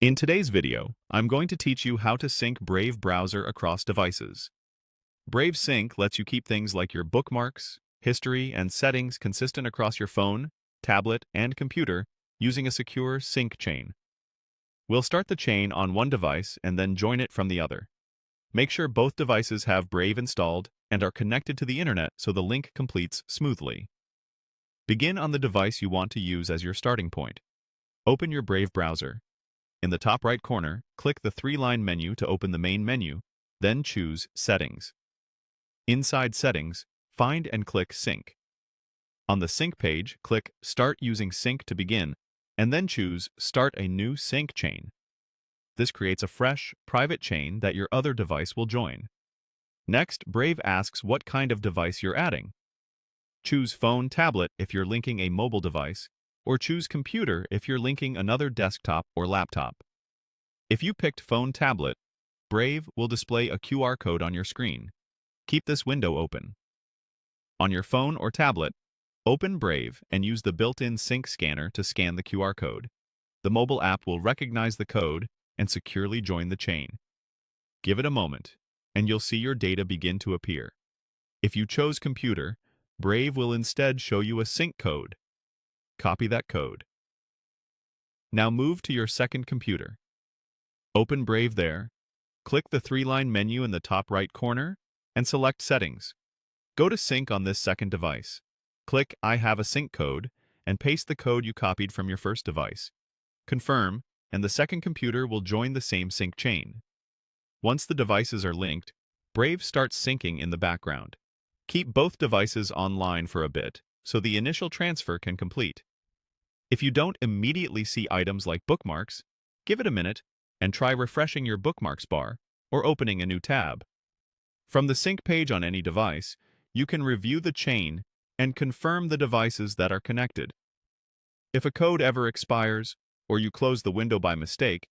In today's video, I'm going to teach you how to sync Brave browser across devices. Brave Sync lets you keep things like your bookmarks, history, and settings consistent across your phone, tablet, and computer using a secure sync chain. We'll start the chain on one device and then join it from the other. Make sure both devices have Brave installed and are connected to the internet so the link completes smoothly. Begin on the device you want to use as your starting point. Open your Brave browser. In the top right corner, click the three-line menu to open the main menu, then choose Settings. Inside Settings, find and click Sync. On the Sync page, click Start using Sync to begin, and then choose Start a new sync chain. This creates a fresh, private chain that your other device will join. Next, Brave asks what kind of device you're adding. Choose Phone, Tablet if you're linking a mobile device, or choose Computer if you're linking another desktop or laptop. If you picked Phone Tablet, Brave will display a QR code on your screen. Keep this window open. On your phone or tablet, open Brave and use the built-in sync scanner to scan the QR code. The mobile app will recognize the code and securely join the chain. Give it a moment, and you'll see your data begin to appear. If you chose Computer, Brave will instead show you a sync code. Copy that code. Now move to your second computer. Open Brave there, click the three-line menu in the top right corner, and select Settings. Go to Sync on this second device. Click I have a sync code, and paste the code you copied from your first device. Confirm, and the second computer will join the same sync chain. Once the devices are linked, Brave starts syncing in the background. Keep both devices online for a bit, so the initial transfer can complete. If you don't immediately see items like bookmarks, give it a minute and try refreshing your bookmarks bar or opening a new tab. From the sync page on any device, you can review the chain and confirm the devices that are connected. If a code ever expires or you close the window by mistake,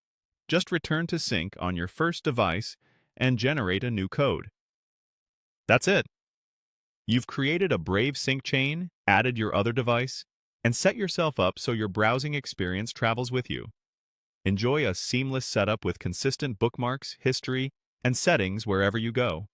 just return to sync on your first device and generate a new code. That's it. You've created a Brave sync chain, added your other device, and set yourself up so your browsing experience travels with you. Enjoy a seamless setup with consistent bookmarks, history, and settings wherever you go.